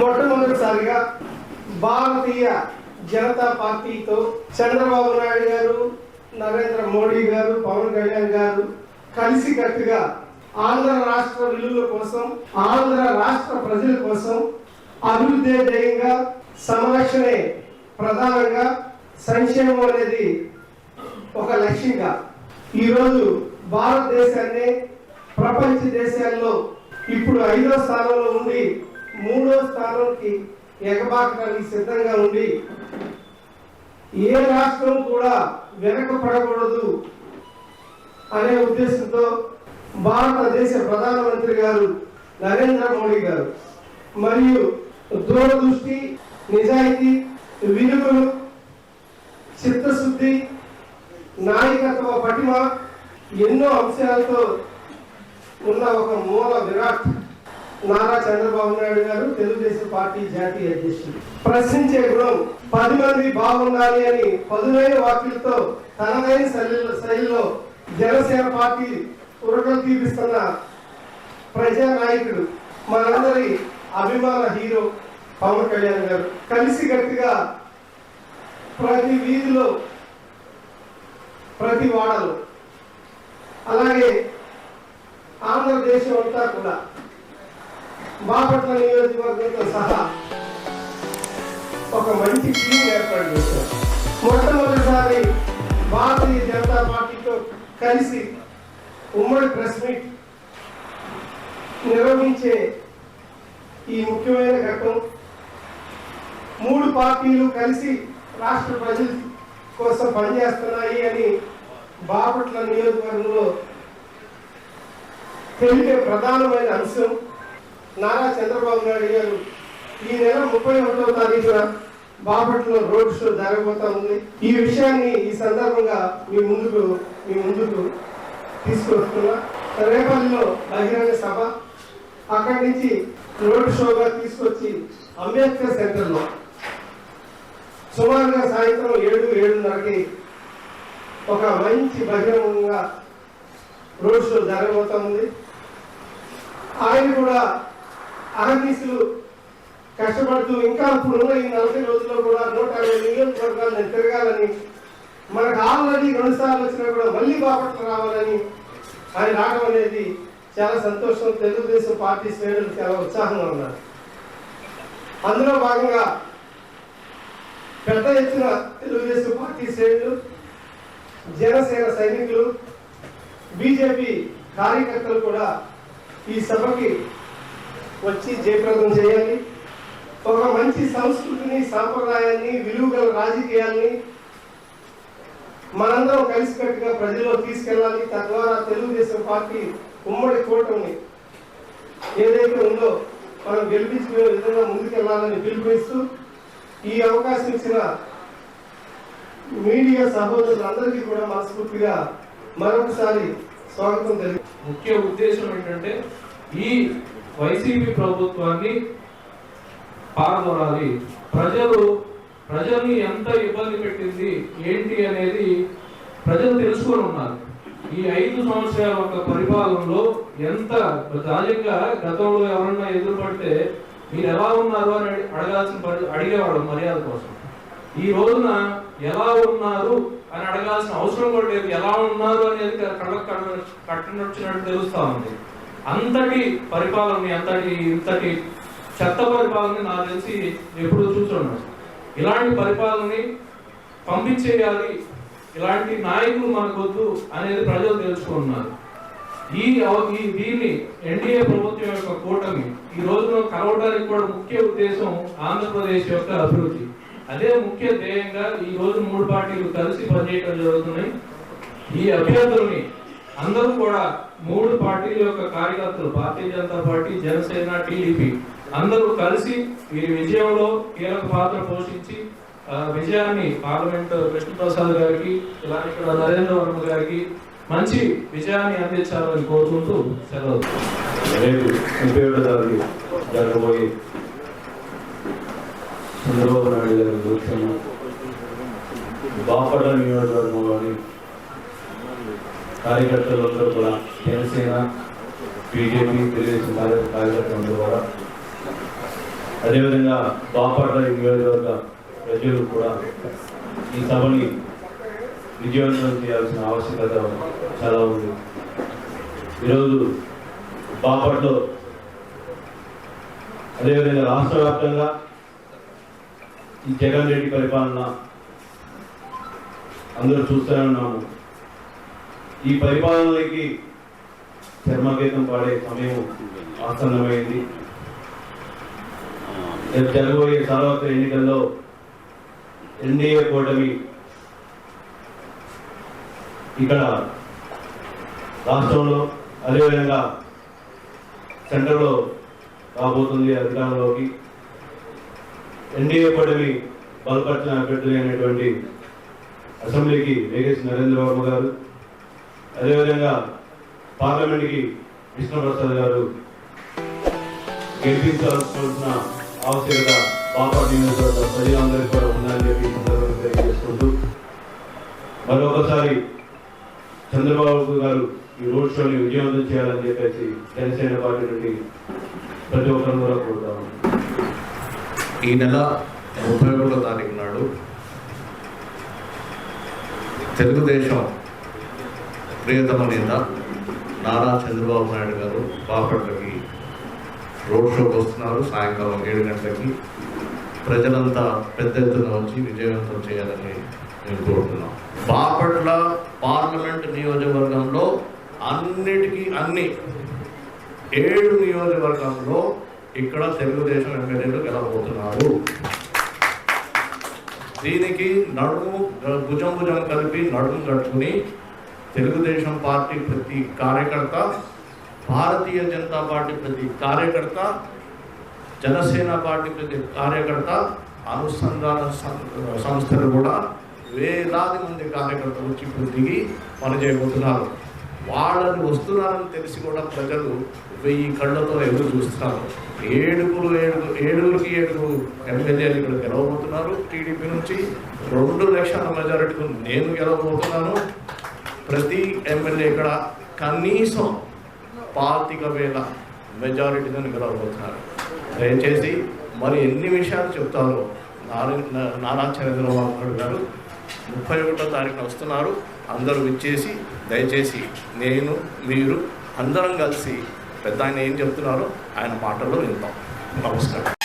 మొట్టమొదటిసారిగా భారతీయ జనతా పార్టీతో చంద్రబాబు నాయుడు గారు, నరేంద్ర మోడీ గారు, పవన్ కళ్యాణ్ గారు కలిసికట్టుగా ఆంధ్ర రాష్ట్ర విలువల కోసం, ఆంధ్ర రాష్ట్ర ప్రజల కోసం అభివృద్ధి ధ్యేయంగా, సంరక్షణే ప్రధానంగా, సంక్షేమం అనేది ఒక లక్ష్యంగా ఈరోజు భారతదేశాన్ని ప్రపంచ దేశాల్లో ఇప్పుడు 5వ స్థానంలో ఉండి 3వ స్థానానికి ఎగబాకడానికి సిద్ధంగా ఉండి ఏ రాష్ట్రం కూడా వెనకపడకూడదు అనే ఉద్దేశంతో భారతదేశ ప్రధానమంత్రి గారు నరేంద్ర మోడీ గారు మరియు దూరదృష్టి, నిజాయితీ, విలువలు, చిత్తశుద్ధి, నాయకత్వ పటిమ ఎన్నో అంశాలతో ఉన్న ఒక మూల విరాట్ నారా చంద్రబాబు నాయుడు గారు తెలుగుదేశం పార్టీ జాతీయ అధ్యక్షుడు. ప్రశ్నించే గుణం, 10 మంది బాగుండాలి అని పదునైన వాక్యులతో తనదైన శైలిలో జనసేన పార్టీ ఉరకలు తీపిస్తున్న ప్రజా నాయకుడు, మనందరి అభిమాన హీరో పవన్ కళ్యాణ్ గారు కలిసికట్టుగా ప్రతి వీధిలో, ప్రతి వాడలో, అలాగే ఆంధ్రదేశం అంతా కూడా బాపట్ల నియోజకవర్గంతో సహా ఒక మంచి టీం ఏర్పాటు చేశారు. మొట్టమొదటిసారి భారతీయ జనతా పార్టీతో కలిసి ఉమ్మడి ప్రెస్ మీట్ నిర్వహించే ఈ ముఖ్యమైన ఘట్టం 3 పార్టీలు కలిసి రాష్ట్ర ప్రజల కోసం పనిచేస్తున్నాయి అని బాపట్ల నియోజకవర్గంలో తెలిపే ప్రధానమైన అంశం. నారా చంద్రబాబు నాయుడు గారు ఈ నెల 31వ తారీఖున బాపట్లలో రోడ్ షో జరగబోతా ఉంది. ఈ విషయాన్ని ఈ సందర్భంగా మీ ముందుకు తీసుకొస్తున్నా. రేపల్లిలో బహిరంగ సభ, అక్కడి నుంచి రోడ్ షోగా తీసుకొచ్చి అంబేద్కర్ సెంటర్లో సుమారుగా సాయంత్రం 7-7:30కి ఒక మంచి బహిరంగంగా రోడ్ షో జరగబోతా ఉంది. ఆయన కూడా అహర్నిశలు కష్టపడుతూ ఇంకా ఇప్పుడున్న ఈ 40 రోజుల్లో కూడా 150 నియోజకవర్గాలు నేను తిరగాలని, మనకు ఆల్రెడీ 2 సార్లు వచ్చినా కూడా మళ్ళీ బాపట్ల రావాలని ఆయన రావడం అనేది చాలా సంతోషం. తెలుగుదేశం పార్టీ శ్రేణులు చాలా ఉత్సాహంగా ఉన్నారు. అందులో భాగంగా పెద్ద ఎత్తున తెలుగుదేశం పార్టీ శ్రేణులు, జనసేన సైనికులు, బీజేపీ కార్యకర్తలు కూడా ఈ సభకి వచ్చి జయప్రదం చేయాలి. ఒక మంచి సంస్కృతిని, సాంప్రదాయాన్ని, విలువగల రాజకీయాల్ని మనందరం కలిసికట్టుగా ప్రజల్లో తీసుకెళ్ళాలి. తద్వారా తెలుగుదేశం పార్టీ ఉమ్మడి కూటమిని ఏదైతే ఉందో మనం గెలిపించుకునే విధంగా ముందుకెళ్లాలని పిలుపునిస్తూ ఈ అవకాశం ఇచ్చిన మీడియా సహోదరులందరికీ కూడా మనస్ఫూర్తిగా మరొకసారి స్వాగతం తెలియదు. ముఖ్య ఉద్దేశం ఏంటంటే ఈ వైసీపీ ప్రభుత్వాన్ని పారదోలాలి, ప్రజల్ని ఎంత ఇబ్బంది పెట్టింది ఏంటి అనేది ప్రజలు తెలుసుకొని ఉన్నారు. ఈ 5 సంవత్సరాల ఒక పరిపాలనలో ఎంత సహజంగా గతంలో ఎవరన్నా ఎదురుపడితే మీరు ఎలా ఉన్నారు అని అడిగేవాడు మర్యాద కోసం. ఈ రోజున ఎలా ఉన్నారు అని అడగాల్సిన అవసరం కూడా లేదు. ఎలా ఉన్నారు అనేది కళ్ళకు కట్టినొచ్చినట్టు తెలుస్తా ఉంది. అంతటి పరిపాలన, ఇంతటి చెత్త పరిపాలన నాకు తెలిసి ఎప్పుడు చూస్తున్నాను. ఇలాంటి పరిపాలనని పంపించేయాలి, ఇలాంటి నాయకులు మనకొద్దు అనేది ప్రజలు తెలుసుకున్నారు. దీన్ని ఎన్డీఏ ప్రభుత్వం యొక్క కూటమి ఈ రోజున కలవడానికి కూడా ముఖ్య ఉద్దేశం ఆంధ్రప్రదేశ్ యొక్క అభివృద్ధి. అదే ముఖ్య ధ్యేయంగా ఈ రోజు 3 పార్టీలు కలిసి పనిచేయడం జరుగుతున్నాయి. ఈ అభ్యర్థులని అందరూ కూడా 3 పార్టీల యొక్క కార్యకర్తలు, భారతీయ జనతా పార్టీ, జనసేన, టీడీపీ అందరూ కలిసి వీరి విజయంలో కీలక పాత్ర పోషించి విజయాన్ని పార్లమెంట్ కృష్ణప్రసాద్ గారికి, ఇలానే ఇక్కడ నరేంద్ర వర్మ గారికి మంచి విజయాన్ని అందించాలని కోరుకుంటూ సెలవు. జరగబోయే చంద్రబాబు నాయుడు గారి దృశ్యం బాపట్ల నియోజకవర్గంలోని కార్యకర్తలందరూ కూడా, జనసేన, బీజేపీ, తెలుగుదేశం కార్యకర్తలందరూ కూడా అదేవిధంగా బాపట్ల నియోజకవర్గ ప్రజలు కూడా ఈ సభని విజయవంతం చేయాల్సిన ఆవశ్యకత చాలా ఉంది. ఈరోజు బాపట్లో అదేవిధంగా రాష్ట్ర వ్యాప్తంగా ఈ జగన్ రెడ్డి పరిపాలన అందరూ చూస్తూనే ఉన్నాము. ఈ పరిపాలనకి చర్మగీతం పాడే సమయం ఆసన్నమైంది. రేపు జరగబోయే సార్వత్రిక ఎన్నికల్లో ఎన్డీఏ కూటమి ఇక్కడ రాష్ట్రంలో అదేవిధంగా సెంటర్లో రాబోతుంది అధికారంలోకి. ఎన్డీఏ కూటమి బలపరిచిన అభ్యర్థులు అయినటువంటి అసెంబ్లీకి వేగేసి నరేంద్రబాబు గారు, అదేవిధంగా పార్లమెంట్కి కృష్ణప్రసాద్ గారు గెలిపించాల్సిన ఆవశ్యకత బాపట్ల నియోజకవర్గ ప్రజలందరికీ కూడా ఉందని చెప్పి తెలియజేసుకుంటూ మరొకసారి చంద్రబాబు గారు ఈ రోడ్ షోని విజయవంతం చేయాలని చెప్పేసి జనసేన పార్టీ నుండి ప్రతి ఒక్కరు కూడా కోరుతాము. ఈ నెల 31వ తారీఖు నాడు తెలుగుదేశం ప్రియతమ నేత నారా చంద్రబాబు నాయుడు గారు బాపట్లకి రోడ్ షోకి వస్తున్నారు. సాయంకాలం 7 గంటలకి ప్రజలంతా పెద్ద ఎత్తున వచ్చి విజయవంతం చేయాలని నేను కోరుతున్నాను. బాపట్ల పార్లమెంట్ నియోజకవర్గంలో అన్ని 7 నియోజకవర్గంలో ఇక్కడ తెలుగుదేశం ఎమ్మెల్యేలు గెలవబోతున్నారు. దీనికి భుజం కలిపి నడుము కట్టుకుని తెలుగుదేశం పార్టీ ప్రతి కార్యకర్త, భారతీయ జనతా పార్టీ ప్రతి కార్యకర్త, జనసేన పార్టీ ప్రతి కార్యకర్త, అనుసంధాన సంస్థలు కూడా వేలాది మంది కార్యకర్తలు వచ్చి ఇప్పుడు దిగి పనిచేయబోతున్నారు. వాళ్ళని వస్తున్నారని తెలిసి కూడా ప్రజలు 1000 కళ్ళతో ఎదురు చూస్తున్నారు. 7 ఎమ్మెల్యేలు ఇక్కడ గెలవబోతున్నారు. టీడీపీ నుంచి 2 లక్షల మెజారిటీతో నేను గెలవబోతున్నాను. ప్రతి ఎమ్మెల్యే ఇక్కడ కనీసం 25,000 మెజారిటీతో గెలవబోతున్నారు. దయచేసి మరి ఎన్ని విషయాలు చెప్తారో నారా చంద్రబాబు గారు 31వ తారీఖున వస్తున్నారు. అందరూ విచ్చేసి దయచేసి నేను మీరు అందరం కలిసి పెద్ద ఆయన ఏం చెప్తున్నారో ఆయన మాటల్లో వింటాం. నమస్కారం.